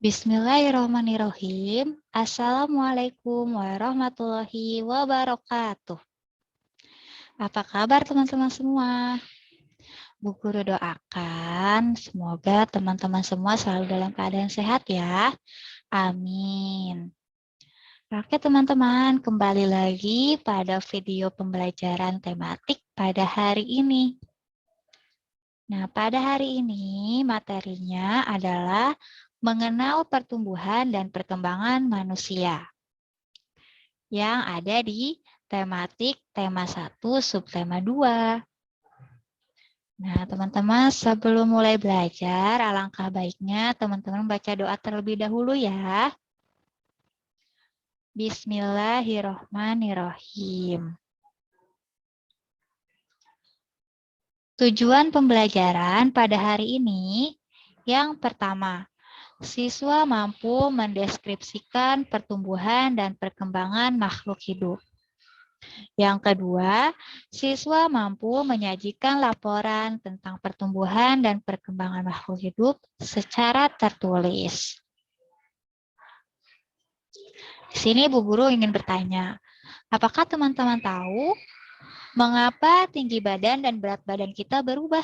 Bismillahirrahmanirrahim. Assalamualaikum warahmatullahi wabarakatuh. Apa kabar teman-teman semua? Bu Guru doakan semoga teman-teman semua selalu dalam keadaan sehat ya. Amin. Oke teman-teman, kembali lagi pada video pembelajaran tematik pada hari ini. Nah, pada hari ini materinya adalah mengenal pertumbuhan dan perkembangan manusia yang ada di tematik tema 1 subtema 2. Nah, teman-teman sebelum mulai belajar, alangkah baiknya teman-teman baca doa terlebih dahulu ya. Bismillahirrohmanirrohim. Tujuan pembelajaran pada hari ini yang pertama, siswa mampu mendeskripsikan pertumbuhan dan perkembangan makhluk hidup. Yang kedua, siswa mampu menyajikan laporan tentang pertumbuhan dan perkembangan makhluk hidup secara tertulis. Di sini Bu Guru ingin bertanya, apakah teman-teman tahu mengapa tinggi badan dan berat badan kita berubah?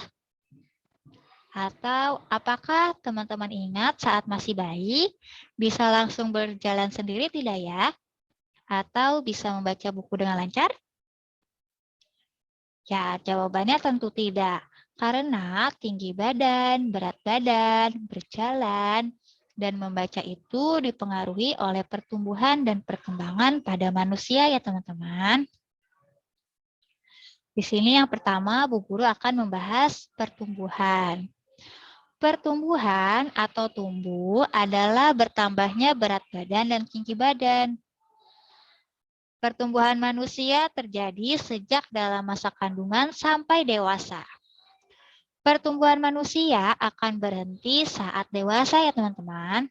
Atau apakah teman-teman ingat saat masih bayi bisa langsung berjalan sendiri tidak ya? Atau bisa membaca buku dengan lancar? Ya, jawabannya tentu tidak. Karena tinggi badan, berat badan, berjalan, dan membaca itu dipengaruhi oleh pertumbuhan dan perkembangan pada manusia ya teman-teman. Di sini yang pertama Bu Guru akan membahas pertumbuhan. Pertumbuhan atau tumbuh adalah bertambahnya berat badan dan tinggi badan. Pertumbuhan manusia terjadi sejak dalam masa kandungan sampai dewasa. Pertumbuhan manusia akan berhenti saat dewasa ya teman-teman.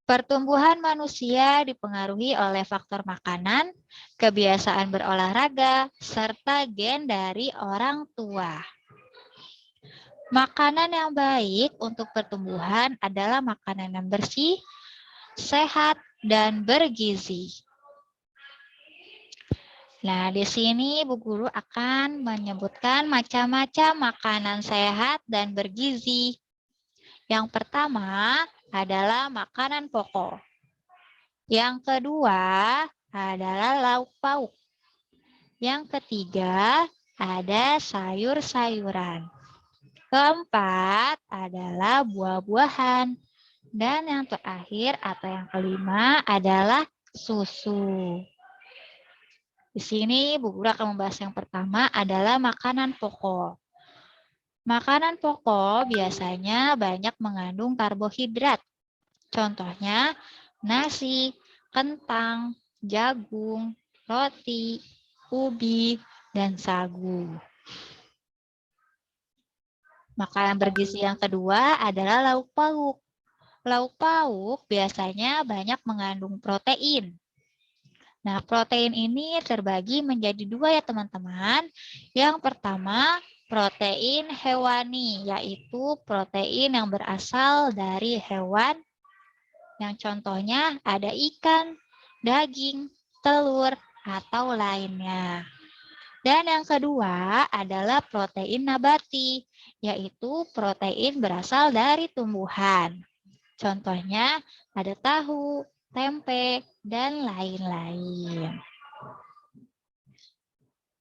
Pertumbuhan manusia dipengaruhi oleh faktor makanan, kebiasaan berolahraga, serta gen dari orang tua. Makanan yang baik untuk pertumbuhan adalah makanan yang bersih, sehat, dan bergizi. Nah, di sini Bu Guru akan menyebutkan macam-macam makanan sehat dan bergizi. Yang pertama adalah makanan pokok. Yang kedua adalah lauk pauk. Yang ketiga ada sayur-sayuran. Keempat adalah buah-buahan. Dan yang terakhir atau yang kelima adalah susu. Di sini Bu Guru akan membahas yang pertama adalah makanan pokok. Makanan pokok biasanya banyak mengandung karbohidrat. Contohnya nasi, kentang, jagung, roti, ubi, dan sagu. Makanan bergizi yang kedua adalah lauk pauk. Lauk pauk biasanya banyak mengandung protein. Nah, protein ini terbagi menjadi dua ya teman-teman. Yang pertama, protein hewani, yaitu protein yang berasal dari hewan. Yang contohnya ada ikan, daging, telur, atau lainnya. Dan yang kedua adalah protein nabati, yaitu protein berasal dari tumbuhan. Contohnya ada tahu, tempe, dan lain-lain.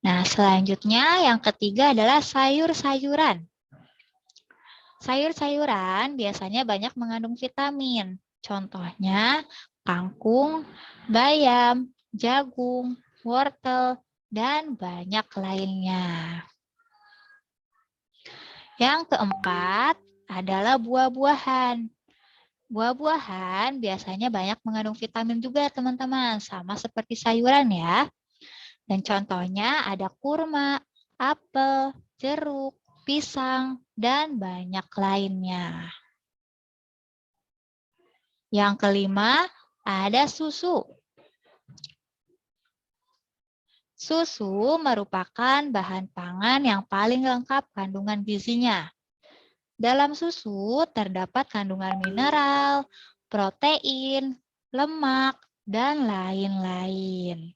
Nah, selanjutnya yang ketiga adalah sayur-sayuran. Sayur-sayuran biasanya banyak mengandung vitamin. Contohnya kangkung, bayam, jagung, wortel, dan banyak lainnya. Yang keempat adalah buah-buahan. Buah-buahan biasanya banyak mengandung vitamin juga teman-teman, sama seperti sayuran ya. Dan contohnya ada kurma, apel, jeruk, pisang, dan banyak lainnya. Yang kelima ada susu. Susu merupakan bahan pangan yang paling lengkap kandungan gizinya. Dalam susu terdapat kandungan mineral, protein, lemak, dan lain-lain.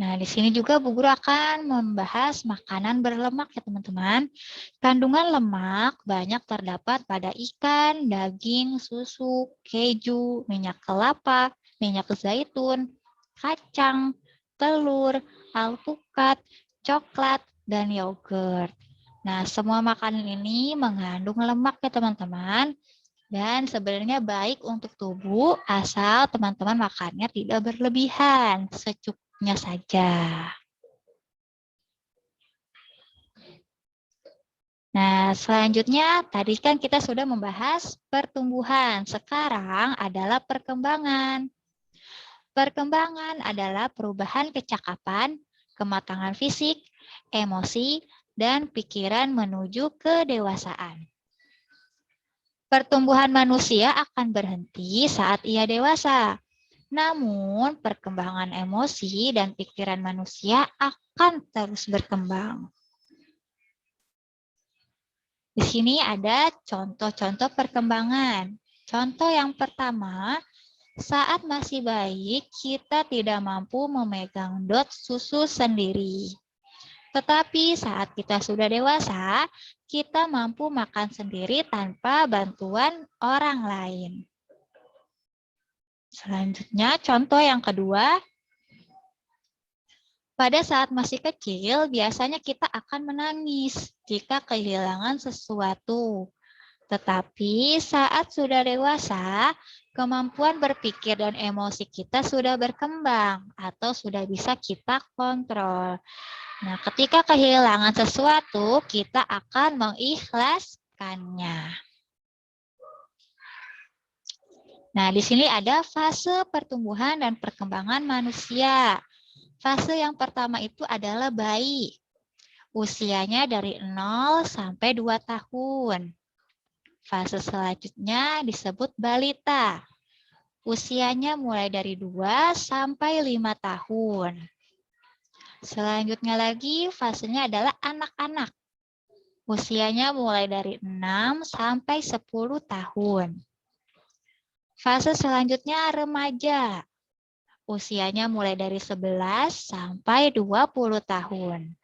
Nah, di sini juga Bu Guru akan membahas makanan berlemak ya teman-teman. Kandungan lemak banyak terdapat pada ikan, daging, susu, keju, minyak kelapa, minyak zaitun, kacang, telur, alpukat, coklat, dan yogurt. Nah, semua makanan ini mengandung lemak ya teman-teman. Dan sebenarnya baik untuk tubuh asal teman-teman makannya tidak berlebihan, secukupnya saja. Nah, selanjutnya tadi kan kita sudah membahas pertumbuhan. Sekarang adalah perkembangan. Perkembangan adalah perubahan kecakapan, kematangan fisik, emosi, dan pikiran menuju kedewasaan. Pertumbuhan manusia akan berhenti saat ia dewasa. Namun, perkembangan emosi dan pikiran manusia akan terus berkembang. Di sini ada contoh-contoh perkembangan. Contoh yang pertama, saat masih bayi, kita tidak mampu memegang dot susu sendiri. Tetapi saat kita sudah dewasa, kita mampu makan sendiri tanpa bantuan orang lain. Selanjutnya, contoh yang kedua, pada saat masih kecil, biasanya kita akan menangis jika kehilangan sesuatu. Tetapi saat sudah dewasa, kemampuan berpikir dan emosi kita sudah berkembang atau sudah bisa kita kontrol. Nah, ketika kehilangan sesuatu, kita akan mengikhlaskannya. Nah, di sini ada fase pertumbuhan dan perkembangan manusia. Fase yang pertama itu adalah bayi. Usianya dari 0 sampai 2 tahun. Fase selanjutnya disebut balita. Usianya mulai dari 2 sampai 5 tahun. Selanjutnya lagi fasenya adalah anak-anak. Usianya mulai dari 6 sampai 10 tahun. Fase selanjutnya remaja. Usianya mulai dari 11 sampai 20 tahun.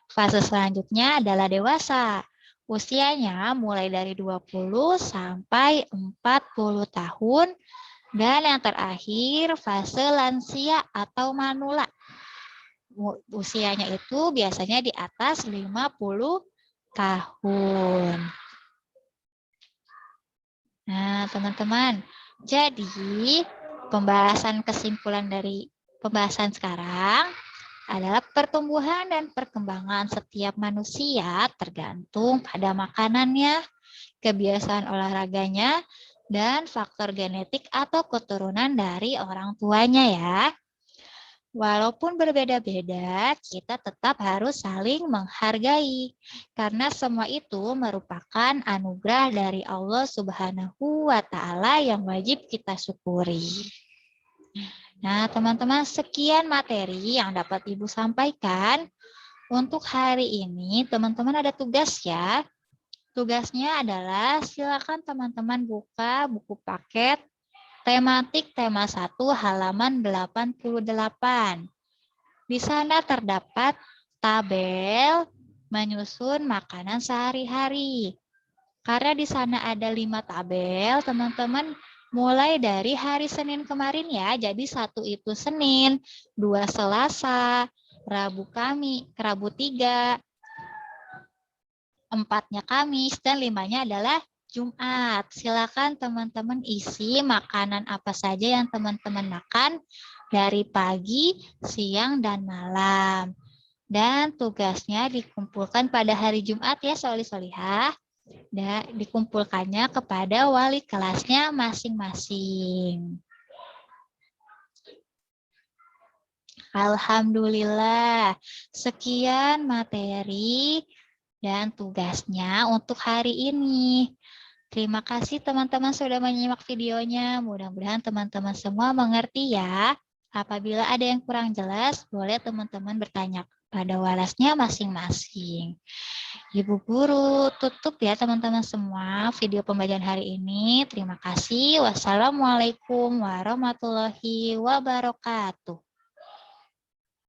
Fase selanjutnya adalah dewasa. Usianya mulai dari 20 sampai 40 tahun. Dan yang terakhir fase lansia atau manula. Usianya itu biasanya di atas 50 tahun. Nah, teman-teman, jadi pembahasan kesimpulan dari pembahasan sekarang adalah pertumbuhan dan perkembangan setiap manusia tergantung pada makanannya, kebiasaan olahraganya, dan faktor genetik atau keturunan dari orang tuanya ya. Walaupun berbeda-beda, kita tetap harus saling menghargai. Karena semua itu merupakan anugerah dari Allah Subhanahu wa Ta'ala yang wajib kita syukuri. Nah, teman-teman, sekian materi yang dapat Ibu sampaikan. Untuk hari ini, teman-teman ada tugas ya. Tugasnya adalah silakan teman-teman buka buku paket tematik tema 1 halaman 88. Di sana terdapat tabel menyusun makanan sehari-hari. Karena di sana ada 5 tabel, teman-teman mulai dari hari Senin kemarin ya. Jadi 1 itu Senin, 2 Selasa, Rabu 3, 4-nya Kamis, dan 5-nya adalah Jumat. Silakan teman-teman isi makanan apa saja yang teman-teman makan dari pagi, siang, dan malam. Dan tugasnya dikumpulkan pada hari Jumat ya, soli-solihah. Dan dikumpulkannya kepada wali kelasnya masing-masing. Alhamdulillah, sekian materi dan tugasnya untuk hari ini. Terima kasih teman-teman sudah menyimak videonya. Mudah-mudahan teman-teman semua mengerti ya. Apabila ada yang kurang jelas, boleh teman-teman pada walasnya masing-masing. Ibu guru, tutup ya teman-teman semua video pembelajaran hari ini. Terima kasih. Wassalamualaikum warahmatullahi wabarakatuh.